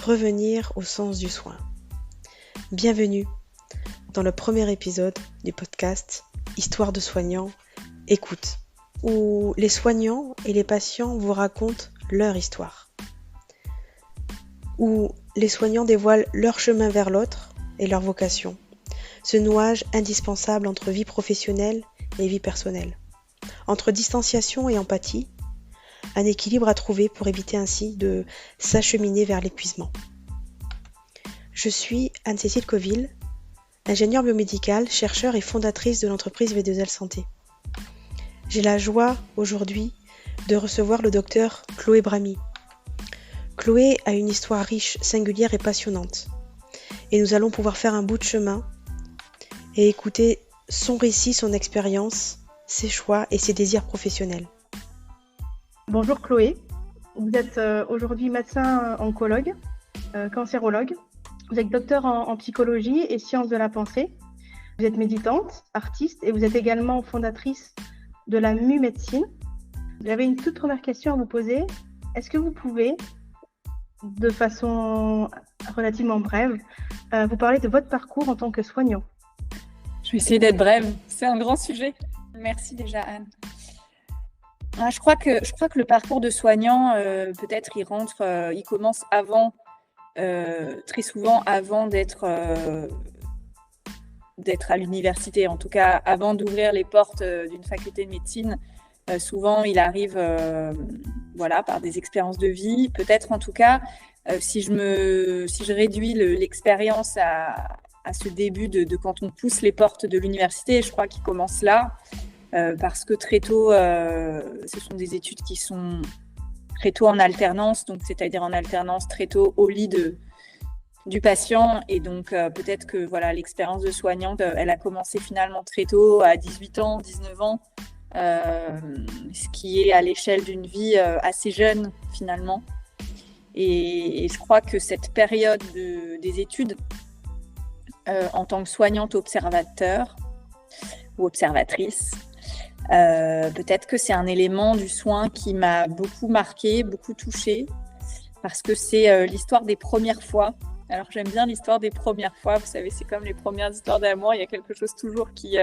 revenir au sens du soin. Bienvenue dans le premier épisode du podcast Histoire de soignants, écoute, où les soignants et les patients vous racontent leur histoire, où les soignants dévoilent leur chemin vers l'autre et leur vocation, ce nouage indispensable entre vie professionnelle et vie personnelle, entre distanciation et empathie, un équilibre à trouver pour éviter ainsi de s'acheminer vers l'épuisement. Je suis Anne-Cécile Coville, ingénieure biomédicale, chercheure et fondatrice de l'entreprise V2L Santé. J'ai la joie aujourd'hui de recevoir le docteur Chloé Bramy. Chloé a une histoire riche, singulière et passionnante. Et nous allons pouvoir faire un bout de chemin et écouter son récit, son expérience, ses choix et ses désirs professionnels. Bonjour Chloé, vous êtes aujourd'hui médecin oncologue, cancérologue. Vous êtes docteur en psychologie et sciences de la pensée. Vous êtes méditante, artiste et vous êtes également fondatrice de la MU Médecine. J'avais une toute première question à vous poser. Est-ce que vous pouvez, de façon relativement brève, vous parler de votre parcours en tant que soignant ? Je vais essayer d'être brève. C'est un grand sujet. Merci déjà Anne. Je crois que le parcours de soignant, peut-être il commence avant, très souvent avant d'être à l'université. En tout cas, avant d'ouvrir les portes d'une faculté de médecine, souvent il arrive par des expériences de vie. Peut-être en tout cas, si je réduis l'expérience à ce début de quand on pousse les portes de l'université, je crois qu'il commence là. Parce que très tôt, ce sont des études qui sont très tôt en alternance, donc c'est-à-dire en alternance très tôt au lit du patient. Et donc peut-être que l'expérience de soignante, elle a commencé finalement très tôt, à 18 ans, 19 ans, ce qui est à l'échelle d'une vie assez jeune finalement. Et je crois que cette période des études, en tant que soignante observateur ou observatrice, peut-être que c'est un élément du soin qui m'a beaucoup marqué, beaucoup touchée, parce que c'est l'histoire des premières fois. Alors j'aime bien l'histoire des premières fois, vous savez, c'est comme les premières histoires d'amour, il y a quelque chose toujours qui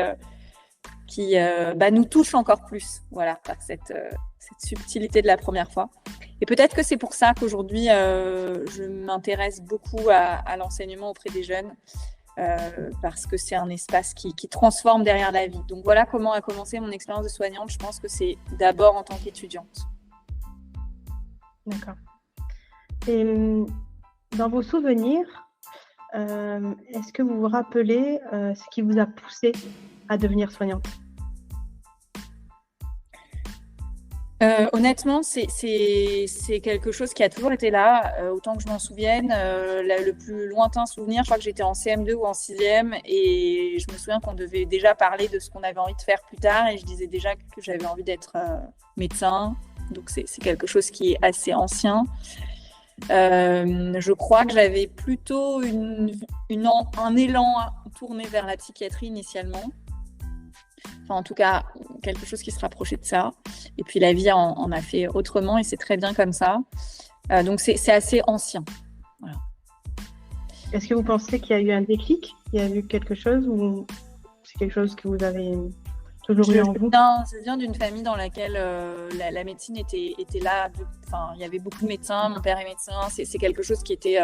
nous touche encore plus, par cette subtilité de la première fois. Et peut-être que c'est pour ça qu'aujourd'hui je m'intéresse beaucoup à l'enseignement auprès des jeunes, parce que c'est un espace qui transforme derrière la vie. Donc voilà comment a commencé mon expérience de soignante. Je pense que c'est d'abord en tant qu'étudiante. D'accord. Et dans vos souvenirs, est-ce que vous vous rappelez ce qui vous a poussé à devenir soignante ? Honnêtement, c'est quelque chose qui a toujours été là, autant que je m'en souvienne. Le plus lointain souvenir, je crois que j'étais en CM2 ou en 6e, et je me souviens qu'on devait déjà parler de ce qu'on avait envie de faire plus tard, et je disais déjà que j'avais envie d'être médecin, donc c'est quelque chose qui est assez ancien. Je crois que j'avais plutôt un élan tourné vers la psychiatrie initialement. Enfin, en tout cas, quelque chose qui se rapprochait de ça. Et puis, la vie en a fait autrement et c'est très bien comme ça. Donc, c'est assez ancien. Voilà. Est-ce que vous pensez qu'il y a eu un déclic ? Il y a eu quelque chose ou c'est quelque chose que vous avez toujours eu en vous ? Je viens d'une famille dans laquelle la médecine était là. Il y avait beaucoup de médecins. Mon père est médecin. C'est quelque chose qui était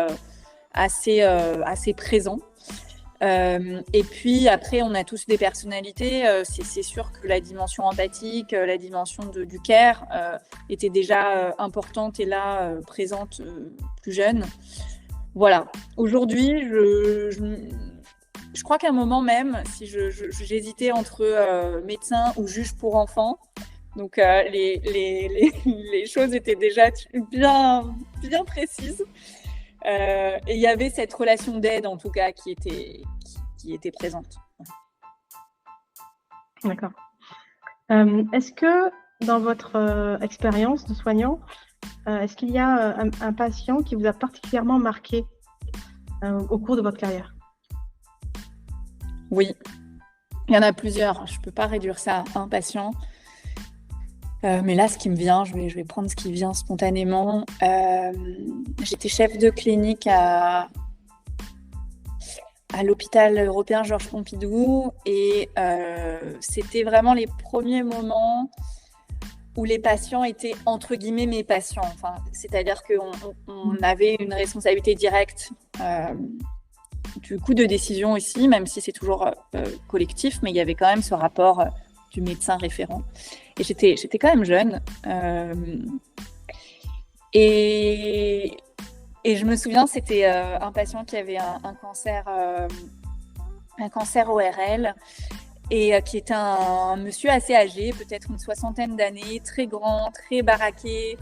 assez présent. Et puis après, on a tous des personnalités. C'est sûr que la dimension empathique, la dimension du care était déjà importante et là présente plus jeune. Voilà. Aujourd'hui, je crois qu'à un moment même, si j'hésitais entre médecin ou juge pour enfants, donc les choses étaient déjà bien précises. Et il y avait cette relation d'aide, en tout cas, qui était présente. D'accord. Est-ce que dans votre expérience de soignant, est-ce qu'il y a un patient qui vous a particulièrement marqué au cours de votre carrière ? Oui, il y en a plusieurs. Je ne peux pas réduire ça à un patient. Mais là, ce qui me vient, je vais prendre ce qui vient spontanément. J'étais chef de clinique à l'hôpital européen Georges Pompidou et c'était vraiment les premiers moments où les patients étaient entre guillemets mes patients. Enfin, c'est-à-dire qu'on avait une responsabilité directe du coup de décision aussi, même si c'est toujours collectif, mais il y avait quand même ce rapport du médecin référent. Et j'étais quand même jeune. Et je me souviens, c'était un patient qui avait un cancer ORL et qui était un monsieur assez âgé, peut-être une 60aine d'années, très grand, très baraqué.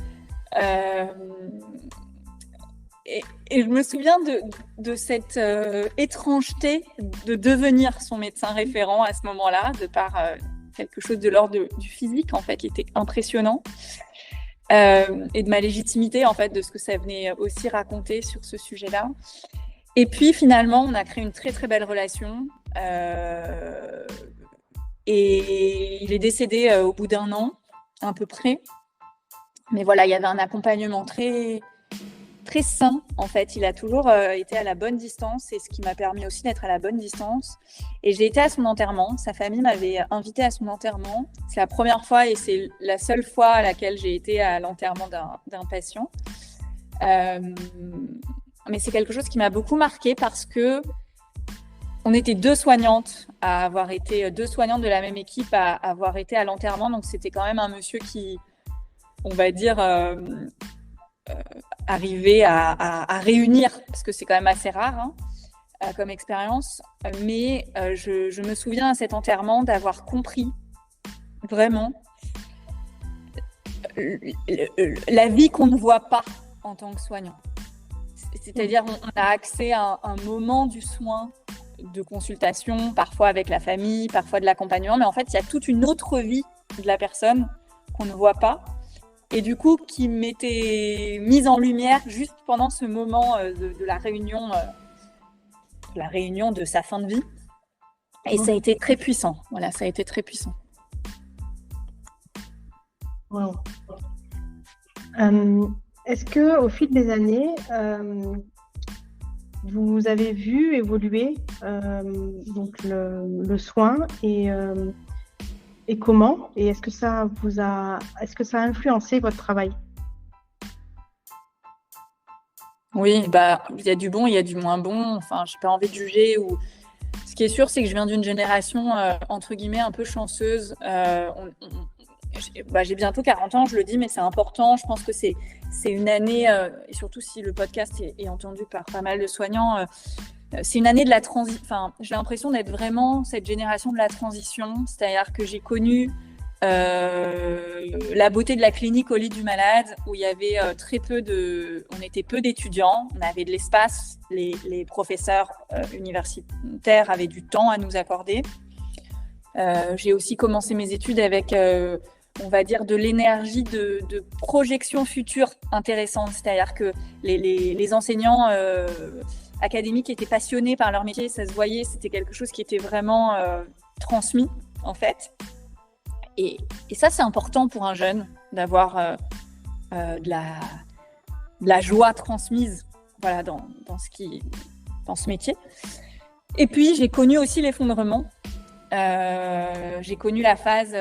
Et je me souviens de cette étrangeté de devenir son médecin référent à ce moment-là, de par quelque chose de l'ordre du physique, en fait, qui était impressionnant. Et de ma légitimité, en fait, de ce que ça venait aussi raconter sur ce sujet-là. Et puis, finalement, on a créé une très, très belle relation. Et il est décédé au bout d'1 an, à peu près. Mais voilà, il y avait un accompagnement très, très sain, en fait. Il a toujours été à la bonne distance et ce qui m'a permis aussi d'être à la bonne distance. Et j'ai été à son enterrement. Sa famille m'avait invitée à son enterrement. C'est la première fois et c'est la seule fois à laquelle j'ai été à l'enterrement d'un patient. Mais c'est quelque chose qui m'a beaucoup marquée parce que on était 2 soignantes à avoir été 2 soignantes de la même équipe à avoir été à l'enterrement. Donc c'était quand même un monsieur qui, on va dire, arrivait à réunir, parce que c'est quand même assez rare comme expérience. Mais je me souviens à cet enterrement d'avoir compris vraiment la vie qu'on ne voit pas en tant que soignant. C'est-à-dire on a accès à un moment du soin, de consultation, parfois avec la famille, parfois de l'accompagnement, mais en fait, il y a toute une autre vie de la personne qu'on ne voit pas, et du coup, qui m'était mise en lumière juste pendant ce moment de la réunion de sa fin de vie. Et ça a été très puissant. Voilà, ça a été très puissant. Wow. Est-ce que au fil des années, vous avez vu évoluer donc le soin et comment? Et est-ce que ça a influencé votre travail? Oui, il y a du bon, il y a du moins bon. Enfin, j'ai pas envie de juger. Ce qui est sûr, c'est que je viens d'une génération entre guillemets un peu chanceuse. J'ai bientôt 40 ans, je le dis, mais c'est important. Je pense que c'est une année, et surtout si le podcast est entendu par pas mal de soignants, c'est une année de la transition. Enfin, j'ai l'impression d'être vraiment cette génération de la transition. C'est-à-dire que j'ai connu la beauté de la clinique au lit du malade, où il y avait on était peu d'étudiants, on avait de l'espace, les professeurs universitaires avaient du temps à nous accorder. J'ai aussi commencé mes études avec on va dire de l'énergie de projection future intéressante, c'est-à-dire que les enseignants académiques étaient passionnés par leur métier, ça se voyait, c'était quelque chose qui était vraiment transmis en fait. Et ça, c'est important pour un jeune d'avoir de la joie transmise, voilà, dans ce métier. Et puis, j'ai connu aussi l'effondrement. J'ai connu la phase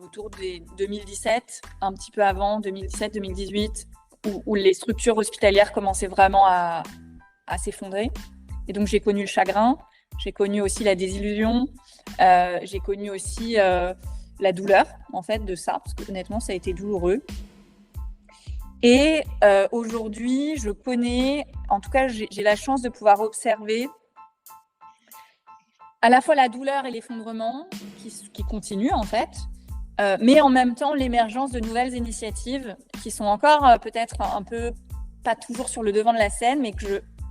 autour de 2017, un petit peu avant, 2017-2018, où les structures hospitalières commençaient vraiment à s'effondrer. Et donc, j'ai connu le chagrin, j'ai connu aussi la désillusion, j'ai connu aussi la douleur, en fait, de ça, parce que honnêtement, ça a été douloureux. Et aujourd'hui, je connais, en tout cas, j'ai la chance de pouvoir observer à la fois la douleur et l'effondrement qui continuent, en fait, mais en même temps, l'émergence de nouvelles initiatives qui sont encore peut-être un peu, pas toujours sur le devant de la scène, mais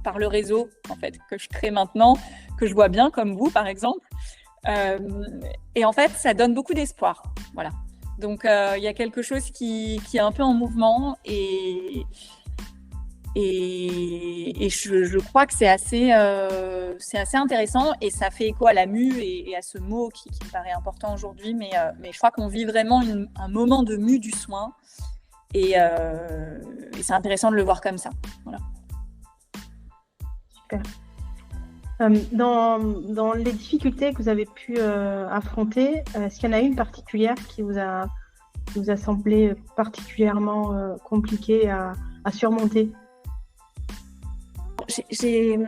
par le réseau, en fait, que je crée maintenant, que je vois bien, comme vous, par exemple. Et en fait, ça donne beaucoup d'espoir. Voilà. Donc, il y a quelque chose qui est un peu en mouvement et Et je crois que c'est assez intéressant et ça fait écho à la mue et à ce mot qui me paraît important aujourd'hui. Mais je crois qu'on vit vraiment un moment de mue du soin et c'est intéressant de le voir comme ça. Voilà. Super. Dans les difficultés que vous avez pu affronter, est-ce qu'il y en a une particulière qui vous a semblé particulièrement compliquée à surmonter? J'ai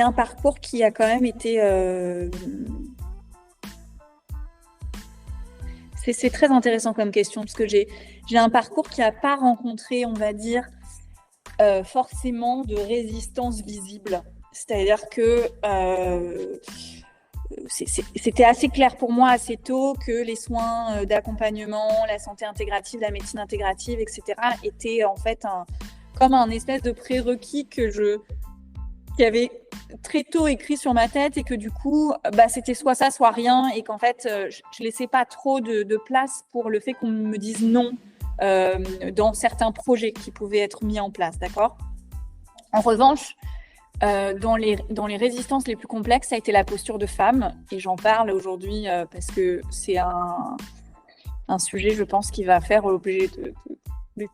un parcours qui a quand même été... C'est très intéressant comme question, parce que j'ai un parcours qui n'a pas rencontré, on va dire, forcément de résistance visible. C'est-à-dire que c'était assez clair pour moi assez tôt que les soins d'accompagnement, la santé intégrative, la médecine intégrative, etc. étaient en fait comme un espèce de prérequis qui avait très tôt écrit sur ma tête et que du coup, c'était soit ça, soit rien et qu'en fait, je laissais pas trop de place pour le fait qu'on me dise non dans certains projets qui pouvaient être mis en place, d'accord ? En revanche, dans les résistances les plus complexes, ça a été la posture de femme et j'en parle aujourd'hui parce que c'est un sujet, je pense, qui va faire l'objet de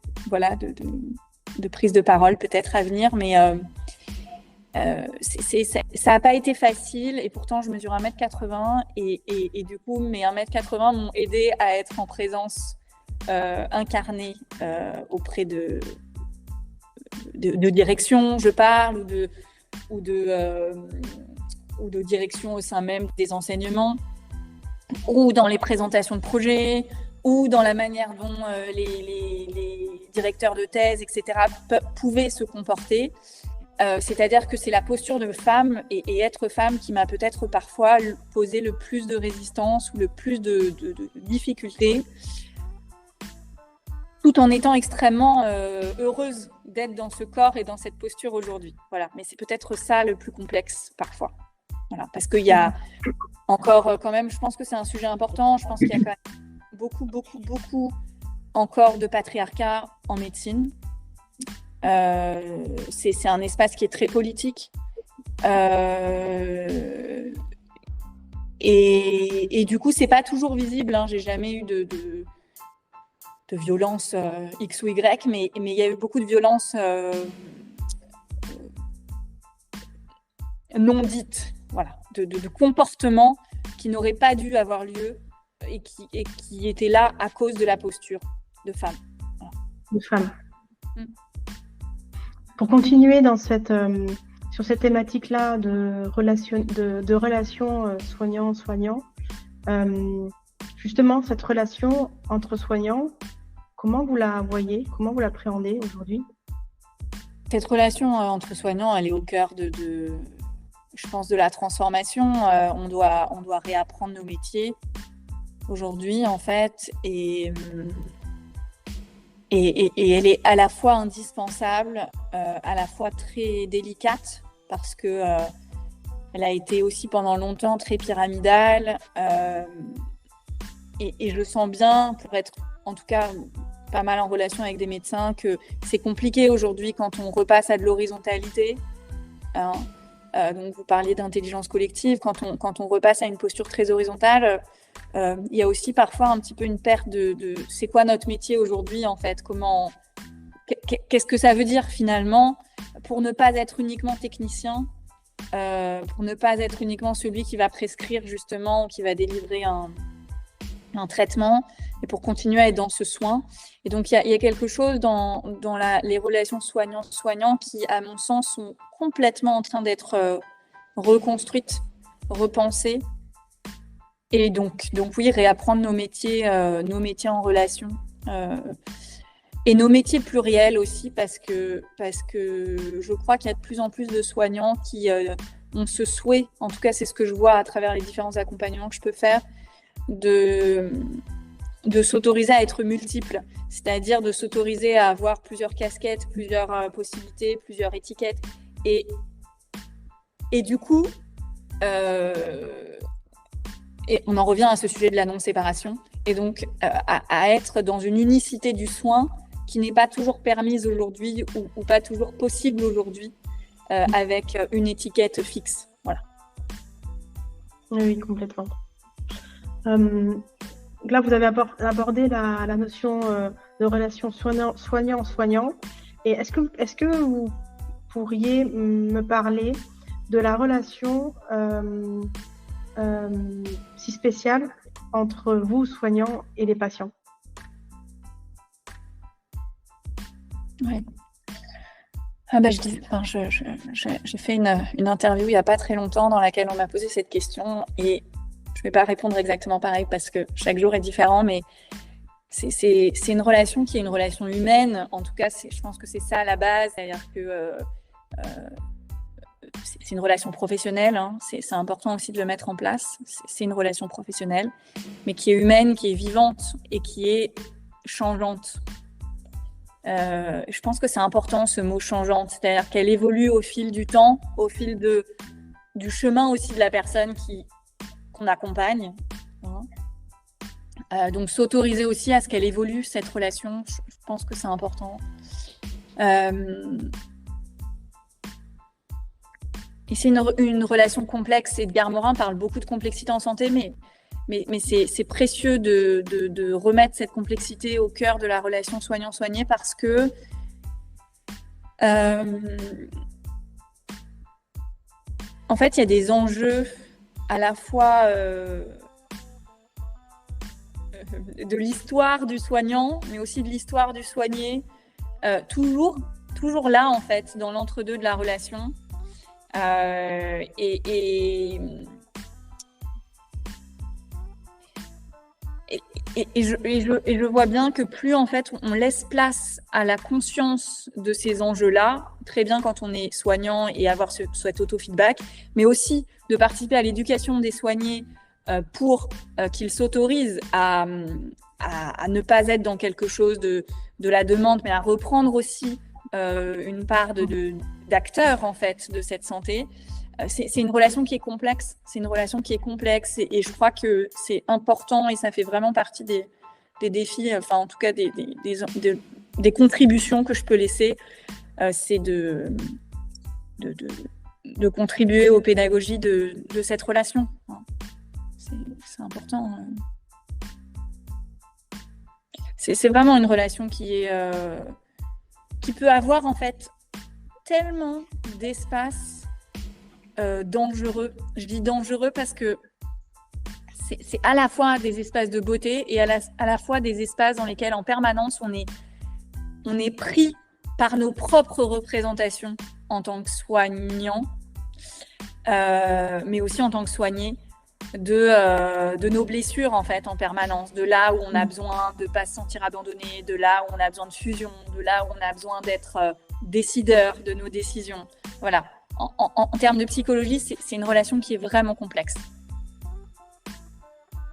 prise de parole peut-être à venir, mais ça n'a pas été facile et pourtant je mesure 1m80 et du coup mes 1m80 m'ont aidé à être en présence incarnée auprès de direction, je parle, ou de direction au sein même des enseignements, ou dans les présentations de projets, ou dans la manière dont les directeurs de thèse, etc., pouvaient se comporter. C'est-à-dire que c'est la posture de femme et être femme qui m'a peut-être parfois posé le plus de résistance ou le plus de difficultés, tout en étant extrêmement heureuse d'être dans ce corps et dans cette posture aujourd'hui. Voilà. Mais c'est peut-être ça le plus complexe parfois. Voilà. Parce qu'il y a encore quand même, je pense que c'est un sujet important, je pense qu'il y a quand même beaucoup encore de patriarcat en médecine. C'est un espace qui est très politique et du coup c'est pas toujours visible, hein. J'ai jamais eu de violence X ou Y, mais il y a eu beaucoup de violences non dites, voilà, de comportements qui n'auraient pas dû avoir lieu et qui étaient là à cause de la posture de femme. Voilà. De femme. Pour continuer sur cette thématique-là de relations soignant-soignant, justement, cette relation entre soignants, comment vous la voyez, comment vous l'appréhendez aujourd'hui ? Cette relation entre soignants, elle est au cœur je pense, de la transformation. On doit réapprendre nos métiers aujourd'hui, en fait, et elle est à la fois indispensable, à la fois très délicate, parce que elle a été aussi pendant longtemps très pyramidale, et je sens bien, pour être en tout cas pas mal en relation avec des médecins, que c'est compliqué aujourd'hui quand on repasse à de l'horizontalité. Hein. Donc vous parliez d'intelligence collective, quand on repasse à une posture très horizontale, il y a aussi parfois un petit peu une perte de c'est quoi notre métier aujourd'hui en fait, qu'est-ce que ça veut dire finalement pour ne pas être uniquement technicien, pour ne pas être uniquement celui qui va prescrire justement ou qui va délivrer un traitement, et pour continuer à être dans ce soin. Et donc il y a quelque chose dans les relations soignants-soignants qui, à mon sens, sont complètement en train d'être reconstruites, repensées. Et donc oui, réapprendre nos métiers en relation. Et nos métiers pluriels aussi, parce que je crois qu'il y a de plus en plus de soignants qui ont ce souhait, en tout cas c'est ce que je vois à travers les différents accompagnements que je peux faire, de s'autoriser à être multiple, c'est-à-dire de s'autoriser à avoir plusieurs casquettes, plusieurs possibilités, plusieurs étiquettes. Et du coup, et on en revient à ce sujet de la non-séparation, et donc à être dans une unicité du soin qui n'est pas toujours permise aujourd'hui ou pas toujours possible aujourd'hui avec une étiquette fixe. Voilà. Oui, complètement. Là, vous avez abordé la notion de relation soignant-soignant. Et est-ce que vous pourriez me parler de la relation si spéciale entre vous, soignants, et les patients? Oui. J'ai fait une interview il n'y a pas très longtemps dans laquelle on m'a posé cette question et je ne vais pas répondre exactement pareil parce que chaque jour est différent, mais c'est une relation qui est une relation humaine. En tout cas, je pense que c'est ça à la base, c'est-à-dire que c'est une relation professionnelle, hein. C'est important aussi de le mettre en place. C'est une relation professionnelle, mais qui est humaine, qui est vivante et qui est changeante. Je pense que c'est important ce mot changeante, c'est-à-dire qu'elle évolue au fil du temps, au fil du chemin aussi de la personne qu'on accompagne. Donc s'autoriser aussi à ce qu'elle évolue cette relation, je pense que c'est important. Et c'est une relation complexe. Edgar Morin parle beaucoup de complexité en santé, mais c'est précieux de remettre cette complexité au cœur de la relation soignant-soigné parce que en fait, il y a des enjeux à la fois de l'histoire du soignant, mais aussi de l'histoire du soigné, toujours là, en fait, dans l'entre-deux de la relation. Et je vois bien que plus en fait on laisse place à la conscience de ces enjeux-là, très bien quand on est soignant et avoir cet auto-feedback, mais aussi de participer à l'éducation des soignés pour qu'ils s'autorisent à ne pas être dans quelque chose de la demande, mais à reprendre aussi une part d'acteurs en fait de cette santé. C'est une relation qui est complexe. C'est une relation qui est complexe et je crois que c'est important et ça fait vraiment partie des défis, enfin en tout cas des contributions que je peux laisser. C'est de contribuer aux pédagogies de cette relation. C'est important. C'est vraiment une relation qui peut avoir en fait tellement d'espace dangereux. Je dis dangereux parce que c'est à la fois des espaces de beauté et à la fois des espaces dans lesquels en permanence on est pris par nos propres représentations en tant que soignant, mais aussi en tant que soigné de nos blessures en fait en permanence, de là où on a besoin de ne pas se sentir abandonné, de là où on a besoin de fusion, de là où on a besoin d'être décideur de nos décisions. Voilà. En termes de psychologie, c'est une relation qui est vraiment complexe.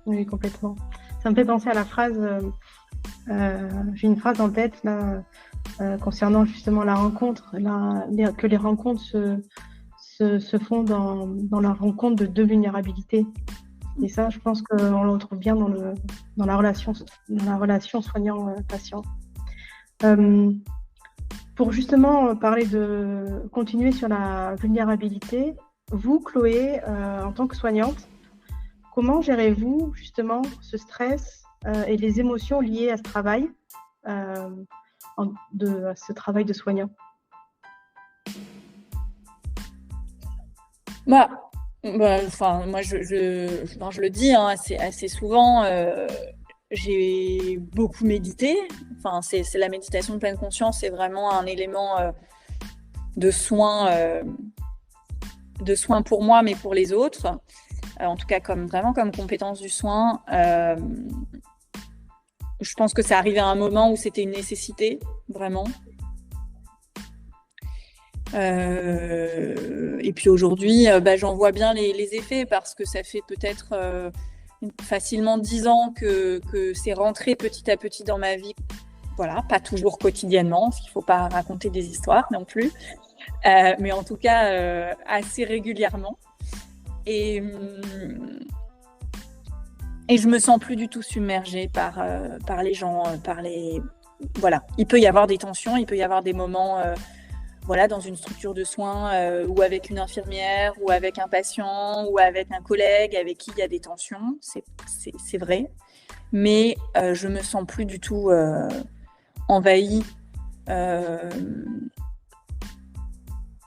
Oui, complètement. Ça me fait penser à la phrase, j'ai une phrase en tête là, concernant justement la rencontre, que les rencontres se font dans la rencontre de deux vulnérabilités. Et ça, je pense qu'on le retrouve bien dans la relation soignant-patient. Pour justement continuer sur la vulnérabilité, vous, Chloé, en tant que soignante, comment gérez-vous justement ce stress et les émotions liées à ce travail, à ce travail de soignant? Moi, je le dis assez souvent. J'ai beaucoup médité. Enfin, c'est la méditation de pleine conscience, c'est vraiment un élément de soin pour moi, mais pour les autres. En tout cas, comme compétence du soin. Je pense que ça arrivait à un moment où c'était une nécessité, vraiment. Et puis aujourd'hui, j'en vois bien les effets parce que ça fait peut-être facilement 10 ans que c'est rentré petit à petit dans ma vie. Voilà, pas toujours quotidiennement, parce qu'il ne faut pas raconter des histoires non plus, mais en tout cas assez régulièrement. Et je me sens plus du tout submergée par les gens, par les voilà, il peut y avoir des tensions, il peut y avoir des moments voilà, dans une structure de soins ou avec une infirmière ou avec un patient ou avec un collègue avec qui il y a des tensions, c'est vrai. Mais je me sens plus du tout envahie.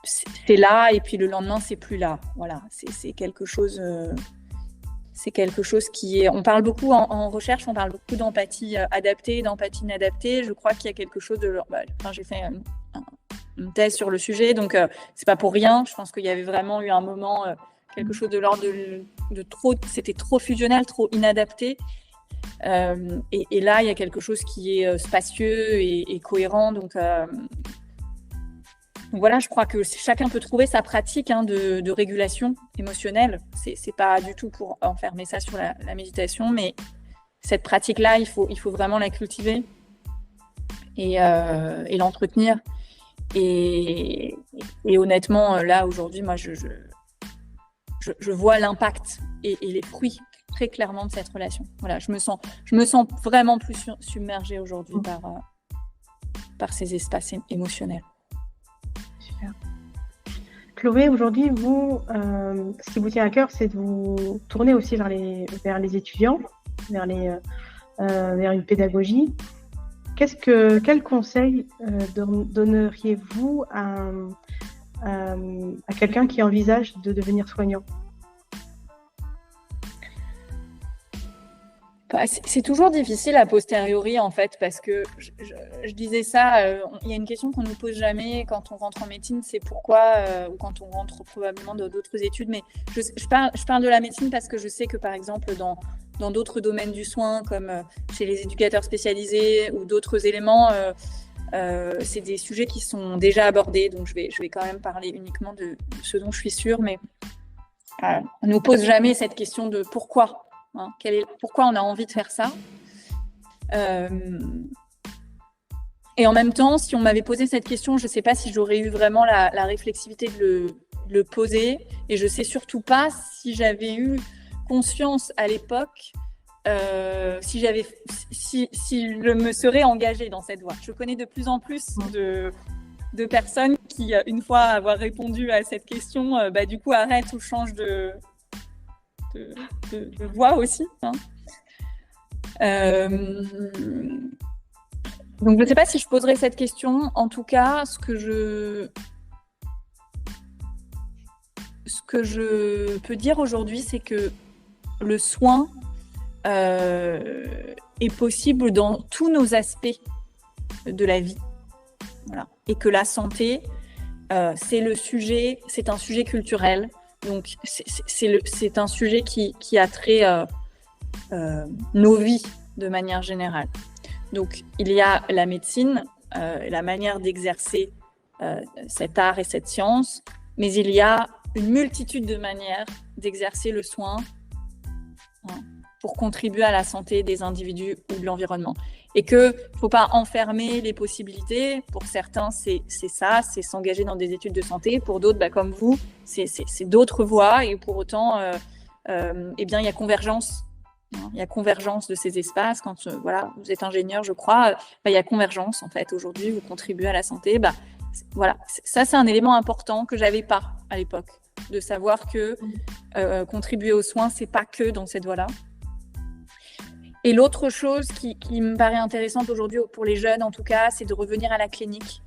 C'est là et puis le lendemain c'est plus là. Voilà, c'est quelque chose. C'est quelque chose qui est. On parle beaucoup en recherche, on parle beaucoup d'empathie adaptée, d'empathie inadaptée. Je crois qu'il y a quelque chose de. J'ai fait une thèse sur le sujet, donc c'est pas pour rien. Je pense qu'il y avait vraiment eu un moment, quelque chose de l'ordre de trop. C'était trop fusionnel, trop inadapté. Et là, il y a quelque chose qui est spacieux et cohérent. Donc voilà, je crois que chacun peut trouver sa pratique de régulation émotionnelle. C'est pas du tout pour enfermer ça sur la méditation, mais cette pratique-là, il faut vraiment la cultiver et l'entretenir. Et honnêtement, là, aujourd'hui, moi, je vois l'impact et les fruits très clairement de cette relation. Voilà, je me sens vraiment plus submergée aujourd'hui par ces espaces émotionnels. Super. Chloé, aujourd'hui, vous, ce qui vous tient à cœur, c'est de vous tourner aussi vers les étudiants, vers une pédagogie. Quel conseil donneriez-vous à quelqu'un qui envisage de devenir soignant ? C'est toujours difficile a posteriori, en fait, parce que je disais ça, il y a une question qu'on ne nous pose jamais quand on rentre en médecine, c'est pourquoi, ou quand on rentre probablement dans d'autres études, mais je parle de la médecine parce que je sais que, par exemple, dans d'autres domaines du soin, comme chez les éducateurs spécialisés ou d'autres éléments, c'est des sujets qui sont déjà abordés, donc je vais quand même parler uniquement de ce dont je suis sûre, mais on ne nous pose jamais cette question de pourquoi. Pourquoi on a envie de faire ça et en même temps, si on m'avait posé cette question, je ne sais pas si j'aurais eu vraiment la réflexivité de le poser, et je ne sais surtout pas si j'avais eu conscience à l'époque si je me serais engagée dans cette voie. Je connais de plus en plus de personnes qui, une fois avoir répondu à cette question, du coup arrêtent ou changent de voix aussi. Donc, je ne sais pas si je poserai cette question. En tout cas, ce que je peux dire aujourd'hui, c'est que le soin est possible dans tous nos aspects de la vie. Voilà. Et que la santé, c'est un sujet culturel. Donc, c'est un sujet qui a trait nos vies de manière générale. Donc, il y a la médecine, la manière d'exercer cet art et cette science, mais il y a une multitude de manières d'exercer le soin pour contribuer à la santé des individus ou de l'environnement. Et qu'il ne faut pas enfermer les possibilités. Pour certains, c'est ça, c'est s'engager dans des études de santé. Pour d'autres, comme vous, c'est d'autres voies. Et pour autant, il y a convergence. Il y a convergence de ces espaces. Quand vous êtes ingénieur, je crois, il y a convergence. En fait, aujourd'hui, vous contribuez à la santé. Voilà, ça, c'est un élément important que je n'avais pas à l'époque, de savoir que contribuer aux soins, ce n'est pas que dans cette voie-là. Et l'autre chose qui me paraît intéressante aujourd'hui pour les jeunes, en tout cas, c'est de revenir à la clinique.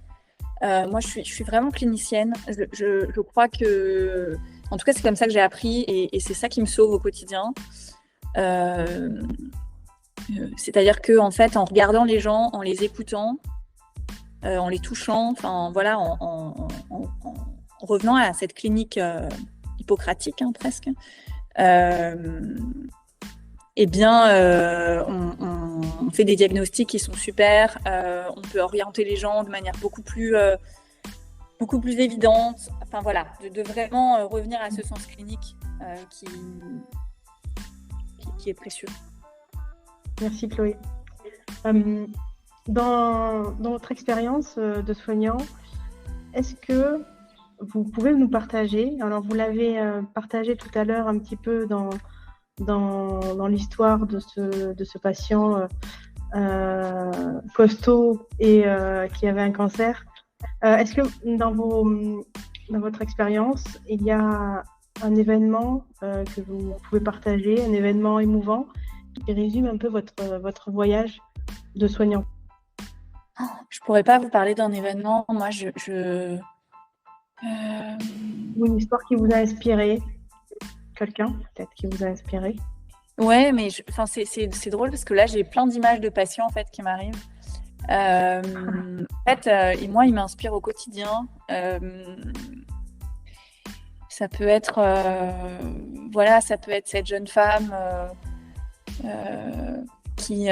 Moi, je suis vraiment clinicienne. Je crois que, en tout cas, c'est comme ça que j'ai appris et c'est ça qui me sauve au quotidien. C'est-à-dire que, en fait, en regardant les gens, en les écoutant, en les touchant, en revenant à cette clinique hippocratique, presque. On fait des diagnostics qui sont super, on peut orienter les gens de manière beaucoup plus évidente. De vraiment revenir à ce sens clinique qui est précieux. Merci Chloé. Dans votre expérience de soignant, est-ce que vous pouvez nous partager, alors vous l'avez partagé tout à l'heure un petit peu dans l'histoire de ce patient costaud et qui avait un cancer. Est-ce que dans votre expérience, il y a un événement que vous pouvez partager, un événement émouvant qui résume un peu votre voyage de soignant? Je pourrais pas vous parler d'un événement. Moi, Ou une histoire qui vous a inspiré, quelqu'un peut-être qui vous a inspiré. Ouais, mais c'est drôle parce que là, j'ai plein d'images de patients en fait qui m'arrivent. Et moi, il m'inspire au quotidien. Ça peut être, ça peut être cette jeune femme qui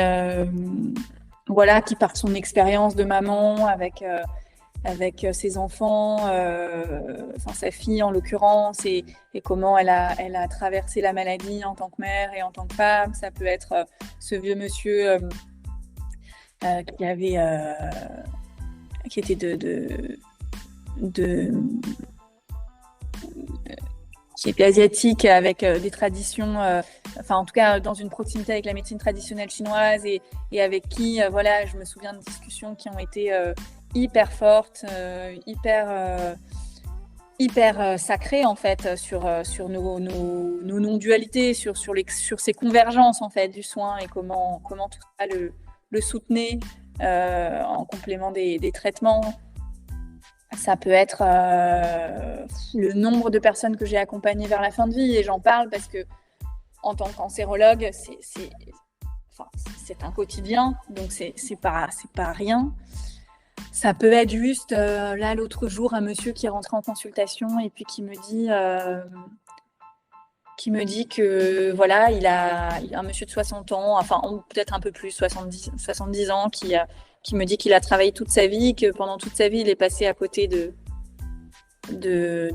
par son expérience de maman avec ses enfants, sa fille en l'occurrence, et comment elle a traversé la maladie en tant que mère et en tant que femme. Ça peut être ce vieux monsieur qui était qui est asiatique avec des traditions, en tout cas dans une proximité avec la médecine traditionnelle chinoise et avec qui, je me souviens de discussions qui ont été hyper fortes, hyper sacrées en fait sur nos non-dualités, sur ces convergences en fait du soin et comment tout ça le soutenait en complément des traitements. Ça peut être le nombre de personnes que j'ai accompagnées vers la fin de vie, et j'en parle parce que en tant que cancérologue, c'est un quotidien, donc c'est pas rien. Ça peut être juste là l'autre jour un monsieur qui est rentré en consultation et puis qui me dit que voilà, il a un monsieur de 60 ans, peut-être un peu plus, 70 ans, qui me dit qu'il a travaillé toute sa vie, que pendant toute sa vie, il est passé à côté de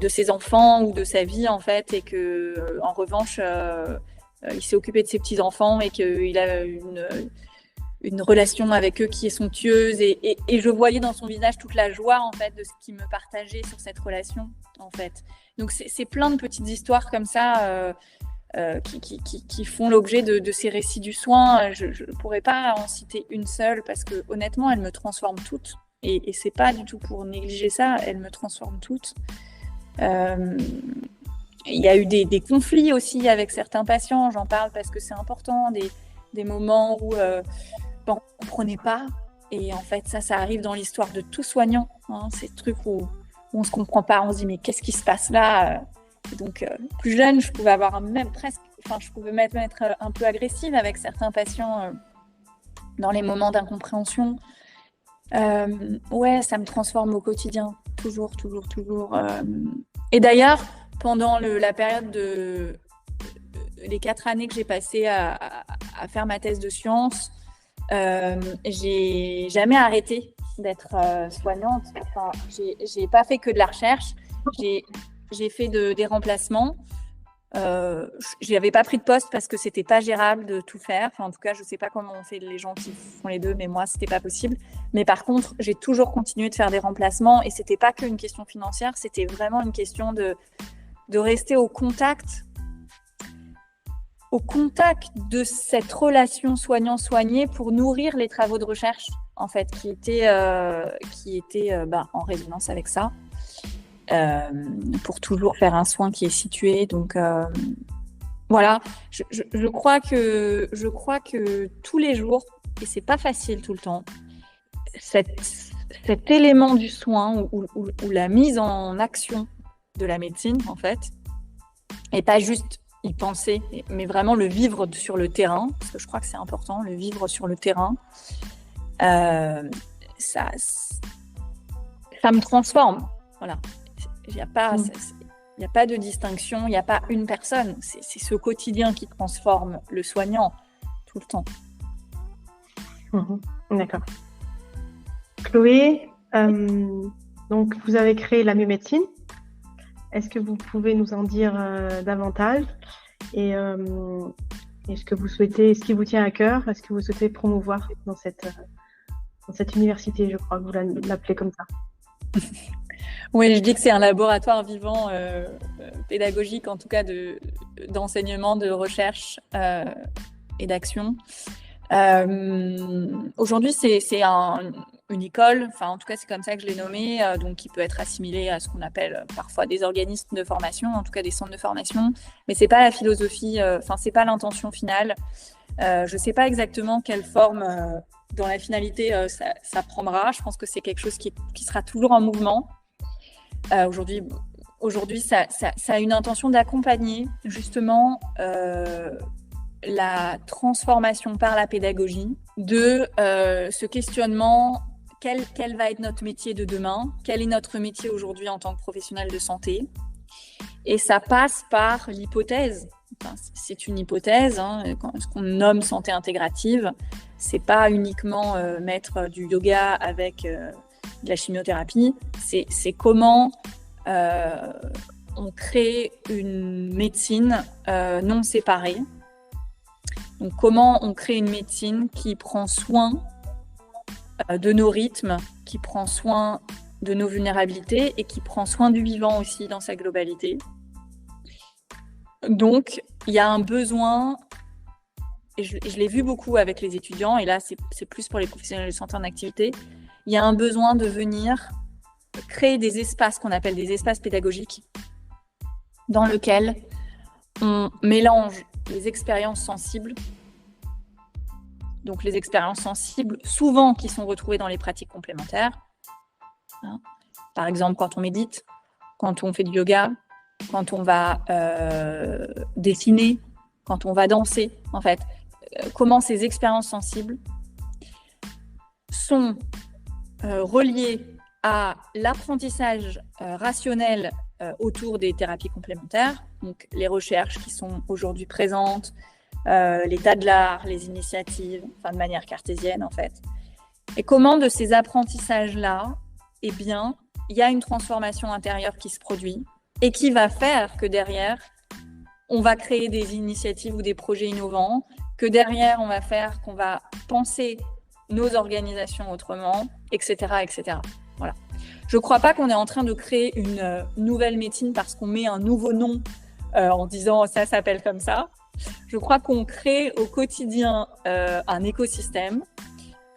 ses enfants ou de sa vie, en fait, et que en revanche, il s'est occupé de ses petits-enfants et qu'il a une relation avec eux qui est somptueuse. Et je voyais dans son visage toute la joie, en fait, de ce qu'il me partageait sur cette relation, en fait. Donc, c'est plein de petites histoires comme ça qui font l'objet de ces récits du soin. Je ne pourrais pas en citer une seule parce que honnêtement, elles me transforment toutes. Et c'est pas du tout pour négliger ça, elles me transforment toutes. Il y a eu des conflits aussi avec certains patients, j'en parle parce que c'est important, des moments où on ne comprenait pas. Et en fait, ça arrive dans l'histoire de tout soignant. Hein, ces trucs où on ne se comprend pas, on se dit mais qu'est-ce qui se passe là? Donc, plus jeune, je pouvais avoir je pouvais m'être un peu agressive avec certains patients dans les moments d'incompréhension. Ça me transforme au quotidien, toujours. Et d'ailleurs, pendant la période les 4 années que j'ai passées à faire ma thèse de sciences, j'ai jamais arrêté d'être soignante. J'ai pas fait que de la recherche. J'ai fait des remplacements. Je n'avais pas pris de poste parce que c'était pas gérable de tout faire. En tout cas, je sais pas comment on fait les gens qui font les deux, mais moi, c'était pas possible. Mais par contre, j'ai toujours continué de faire des remplacements et c'était pas qu'une question financière, c'était vraiment une question de rester au contact de cette relation soignant-soigné pour nourrir les travaux de recherche, en fait, qui étaient en résonance avec ça. Pour toujours faire un soin qui est situé. Donc voilà, je crois que tous les jours, et c'est pas facile tout le temps, cet élément du soin ou la mise en action de la médecine, en fait, et pas juste y penser, mais vraiment le vivre sur le terrain, parce que je crois que c'est important, le vivre sur le terrain, ça me transforme. Voilà. Il n'y a pas de distinction, il n'y a pas une personne. C'est ce quotidien qui transforme le soignant tout le temps. D'accord. Chloé, donc vous avez créé la Miomédecine. Est-ce que vous pouvez nous en dire davantage et ce qui vous tient à cœur, est-ce que vous souhaitez promouvoir dans cette université, je crois que vous l'appelez comme ça? Oui, je dis que c'est un laboratoire vivant pédagogique, en tout cas d'enseignement, de recherche et d'action. Aujourd'hui, c'est une école, enfin en tout cas c'est comme ça que je l'ai nommée, donc qui peut être assimilée à ce qu'on appelle parfois des organismes de formation, en tout cas des centres de formation, mais c'est pas la philosophie, c'est pas l'intention finale. Je sais pas exactement quelle forme dans la finalité ça prendra. Je pense que c'est quelque chose qui sera toujours en mouvement. Aujourd'hui, ça a une intention d'accompagner justement la transformation par la pédagogie de ce questionnement, quel va être notre métier de demain, quel est notre métier aujourd'hui en tant que professionnel de santé. Et ça passe par l'hypothèse. Enfin, c'est une hypothèse, hein, ce qu'on nomme santé intégrative. C'est pas uniquement mettre du yoga avec de la chimiothérapie. C'est comment on crée une médecine non séparée. Donc, comment on crée une médecine qui prend soin de nos rythmes, qui prend soin de nos vulnérabilités et qui prend soin du vivant aussi dans sa globalité. Donc, il y a un besoin, et je l'ai vu beaucoup avec les étudiants, et là, c'est plus pour les professionnels de santé en activité, il y a un besoin de venir créer des espaces qu'on appelle des espaces pédagogiques dans lesquels on mélange les expériences sensibles, donc les expériences sensibles souvent qui sont retrouvées dans les pratiques complémentaires, hein. Par exemple quand on médite, quand on fait du yoga, quand on va dessiner, quand on va danser, en fait, comment ces expériences sensibles sont reliées à l'apprentissage rationnel autour des thérapies complémentaires, donc les recherches qui sont aujourd'hui présentes, l'état de l'art, les initiatives, enfin de manière cartésienne en fait. Et comment de ces apprentissages-là, eh bien, il y a une transformation intérieure qui se produit et qui va faire que derrière, on va créer des initiatives ou des projets innovants, que derrière, on va faire qu'on va penser nos organisations autrement, etc., etc. Voilà. Je ne crois pas qu'on est en train de créer une nouvelle médecine parce qu'on met un nouveau nom en disant ça s'appelle comme ça. Je crois qu'on crée au quotidien un écosystème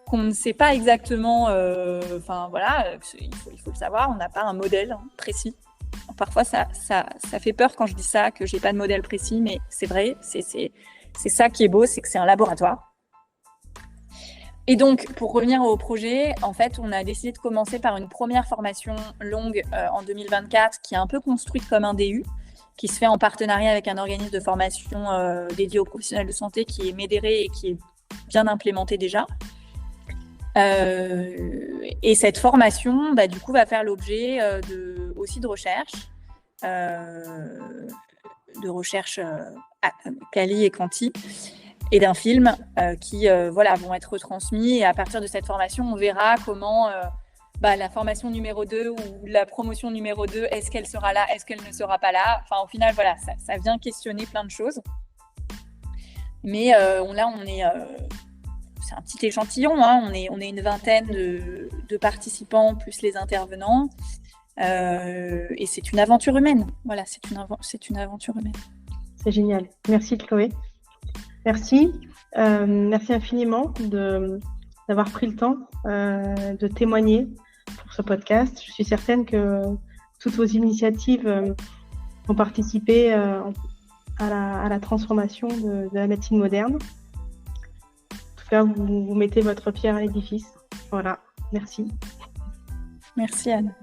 qu'on ne sait pas exactement. Il faut le savoir, on n'a pas un modèle précis. Parfois, ça fait peur quand je dis ça, que j'ai pas de modèle précis, mais c'est vrai, c'est ça qui est beau, c'est que c'est un laboratoire. Et donc, pour revenir au projet, en fait, on a décidé de commencer par une première formation longue en 2024 qui est un peu construite comme un DU, qui se fait en partenariat avec un organisme de formation dédié aux professionnels de santé qui est Médéré et qui est bien implémenté déjà. Et cette formation, du coup, va faire l'objet aussi de recherches, quali et quanti, et d'un film qui vont être retransmis. Et à partir de cette formation, on verra comment la formation numéro 2 ou la promotion numéro 2, est-ce qu'elle sera là, est-ce qu'elle ne sera pas là. Enfin, au final, voilà, ça vient questionner plein de choses. Mais on est... c'est un petit échantillon, hein. On est une vingtaine de participants, plus les intervenants. Et c'est une aventure humaine. Voilà, c'est une aventure humaine. C'est génial. Merci Chloé. Merci. Merci infiniment d'avoir pris le temps de témoigner pour ce podcast. Je suis certaine que toutes vos initiatives vont participer à la transformation de la médecine moderne. En tout cas, vous mettez votre pierre à l'édifice. Voilà. Merci. Merci Anne.